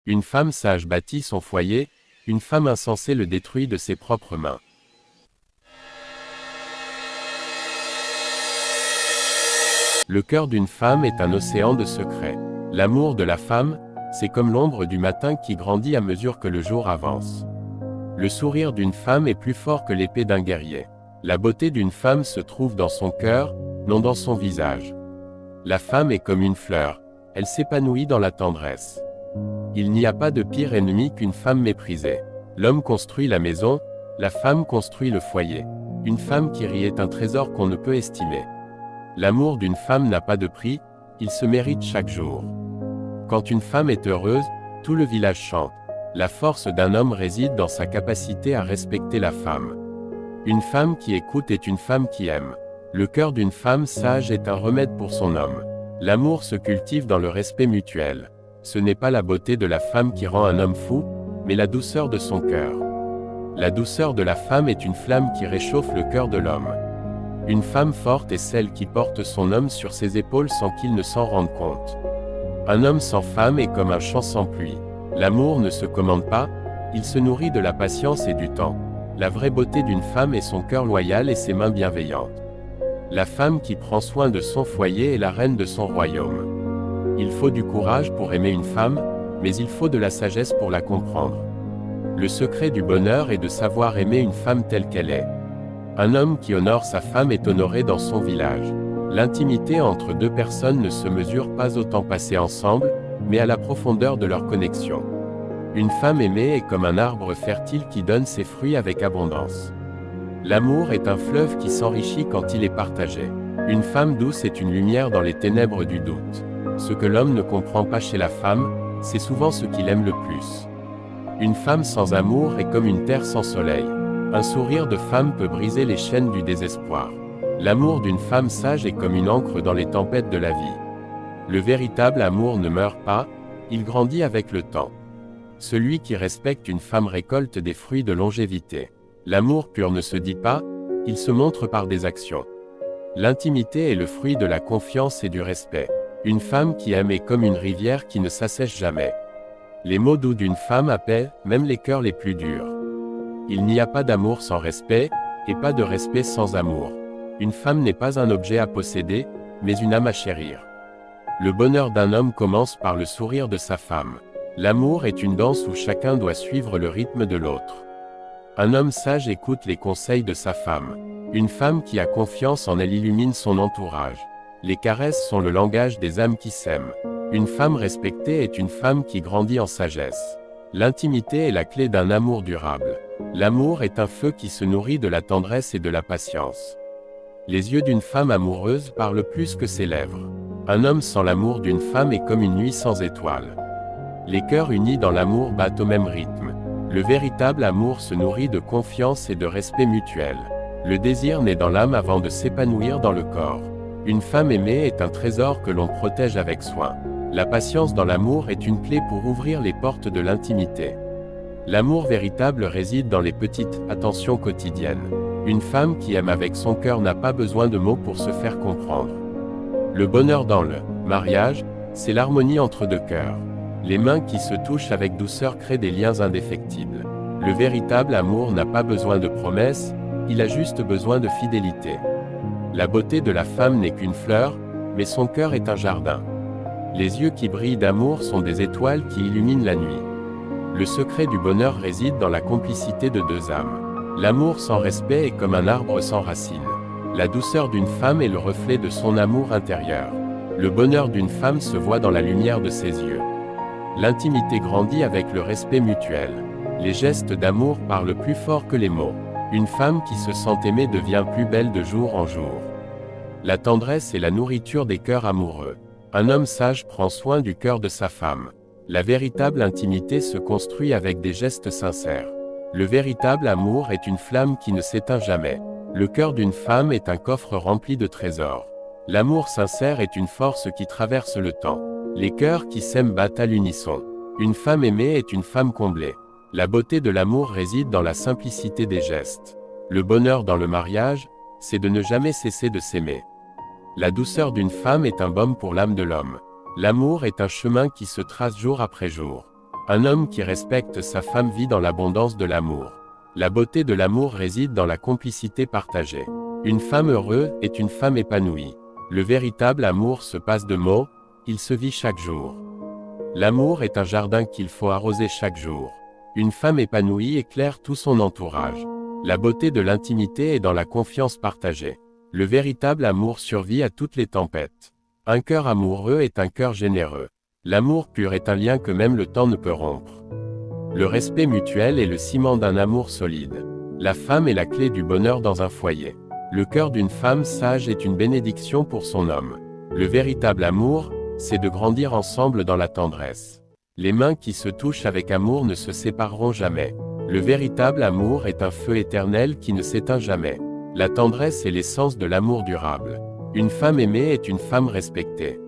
Une femme sage bâtit son foyer, une femme insensée le détruit de ses propres mains. Le cœur d'une femme est un océan de secrets. L'amour de la femme, c'est comme l'ombre du matin qui grandit à mesure que le jour avance. Le sourire d'une femme est plus fort que l'épée d'un guerrier. La beauté d'une femme se trouve dans son cœur, non dans son visage. La femme est comme une fleur, elle s'épanouit dans la tendresse. Il n'y a pas de pire ennemi qu'une femme méprisée. L'homme construit la maison, la femme construit le foyer. Une femme qui rit est un trésor qu'on ne peut estimer. L'amour d'une femme n'a pas de prix, il se mérite chaque jour. Quand une femme est heureuse, tout le village chante. La force d'un homme réside dans sa capacité à respecter la femme. Une femme qui écoute est une femme qui aime. Le cœur d'une femme sage est un remède pour son homme. L'amour se cultive dans le respect mutuel. Ce n'est pas la beauté de la femme qui rend un homme fou, mais la douceur de son cœur. La douceur de la femme est une flamme qui réchauffe le cœur de l'homme. Une femme forte est celle qui porte son homme sur ses épaules sans qu'il ne s'en rende compte. Un homme sans femme est comme un champ sans pluie. L'amour ne se commande pas, il se nourrit de la patience et du temps. La vraie beauté d'une femme est son cœur loyal et ses mains bienveillantes. La femme qui prend soin de son foyer est la reine de son royaume. Il faut du courage pour aimer une femme, mais il faut de la sagesse pour la comprendre. Le secret du bonheur est de savoir aimer une femme telle qu'elle est. Un homme qui honore sa femme est honoré dans son village. L'intimité entre deux personnes ne se mesure pas au temps passé ensemble, mais à la profondeur de leur connexion. Une femme aimée est comme un arbre fertile qui donne ses fruits avec abondance. L'amour est un fleuve qui s'enrichit quand il est partagé. Une femme douce est une lumière dans les ténèbres du doute. Ce que l'homme ne comprend pas chez la femme, c'est souvent ce qu'il aime le plus. Une femme sans amour est comme une terre sans soleil. Un sourire de femme peut briser les chaînes du désespoir. L'amour d'une femme sage est comme une encre dans les tempêtes de la vie. Le véritable amour ne meurt pas, il grandit avec le temps. Celui qui respecte une femme récolte des fruits de longévité. L'amour pur ne se dit pas, il se montre par des actions. L'intimité est le fruit de la confiance et du respect. Une femme qui aime est comme une rivière qui ne s'assèche jamais. Les mots doux d'une femme apaisent même les cœurs les plus durs. Il n'y a pas d'amour sans respect, et pas de respect sans amour. Une femme n'est pas un objet à posséder, mais une âme à chérir. Le bonheur d'un homme commence par le sourire de sa femme. L'amour est une danse où chacun doit suivre le rythme de l'autre. Un homme sage écoute les conseils de sa femme. Une femme qui a confiance en elle illumine son entourage. Les caresses sont le langage des âmes qui s'aiment. Une femme respectée est une femme qui grandit en sagesse. L'intimité est la clé d'un amour durable. L'amour est un feu qui se nourrit de la tendresse et de la patience. Les yeux d'une femme amoureuse parlent plus que ses lèvres. Un homme sans l'amour d'une femme est comme une nuit sans étoiles. Les cœurs unis dans l'amour battent au même rythme. Le véritable amour se nourrit de confiance et de respect mutuel. Le désir naît dans l'âme avant de s'épanouir dans le corps. Une femme aimée est un trésor que l'on protège avec soin. La patience dans l'amour est une clé pour ouvrir les portes de l'intimité. L'amour véritable réside dans les petites attentions quotidiennes. Une femme qui aime avec son cœur n'a pas besoin de mots pour se faire comprendre. Le bonheur dans le mariage, c'est l'harmonie entre deux cœurs. Les mains qui se touchent avec douceur créent des liens indéfectibles. Le véritable amour n'a pas besoin de promesses, il a juste besoin de fidélité. La beauté de la femme n'est qu'une fleur, mais son cœur est un jardin. Les yeux qui brillent d'amour sont des étoiles qui illuminent la nuit. Le secret du bonheur réside dans la complicité de deux âmes. L'amour sans respect est comme un arbre sans racines. La douceur d'une femme est le reflet de son amour intérieur. Le bonheur d'une femme se voit dans la lumière de ses yeux. L'intimité grandit avec le respect mutuel. Les gestes d'amour parlent plus fort que les mots. Une femme qui se sent aimée devient plus belle de jour en jour. La tendresse est la nourriture des cœurs amoureux. Un homme sage prend soin du cœur de sa femme. La véritable intimité se construit avec des gestes sincères. Le véritable amour est une flamme qui ne s'éteint jamais. Le cœur d'une femme est un coffre rempli de trésors. L'amour sincère est une force qui traverse le temps. Les cœurs qui s'aiment battent à l'unisson. Une femme aimée est une femme comblée. La beauté de l'amour réside dans la simplicité des gestes. Le bonheur dans le mariage, c'est de ne jamais cesser de s'aimer. La douceur d'une femme est un baume pour l'âme de l'homme. L'amour est un chemin qui se trace jour après jour. Un homme qui respecte sa femme vit dans l'abondance de l'amour. La beauté de l'amour réside dans la complicité partagée. Une femme heureuse est une femme épanouie. Le véritable amour se passe de mots, il se vit chaque jour. L'amour est un jardin qu'il faut arroser chaque jour. Une femme épanouie éclaire tout son entourage. La beauté de l'intimité est dans la confiance partagée. Le véritable amour survit à toutes les tempêtes. Un cœur amoureux est un cœur généreux. L'amour pur est un lien que même le temps ne peut rompre. Le respect mutuel est le ciment d'un amour solide. La femme est la clé du bonheur dans un foyer. Le cœur d'une femme sage est une bénédiction pour son homme. Le véritable amour, c'est de grandir ensemble dans la tendresse. Les mains qui se touchent avec amour ne se sépareront jamais. Le véritable amour est un feu éternel qui ne s'éteint jamais. La tendresse est l'essence de l'amour durable. Une femme aimée est une femme respectée.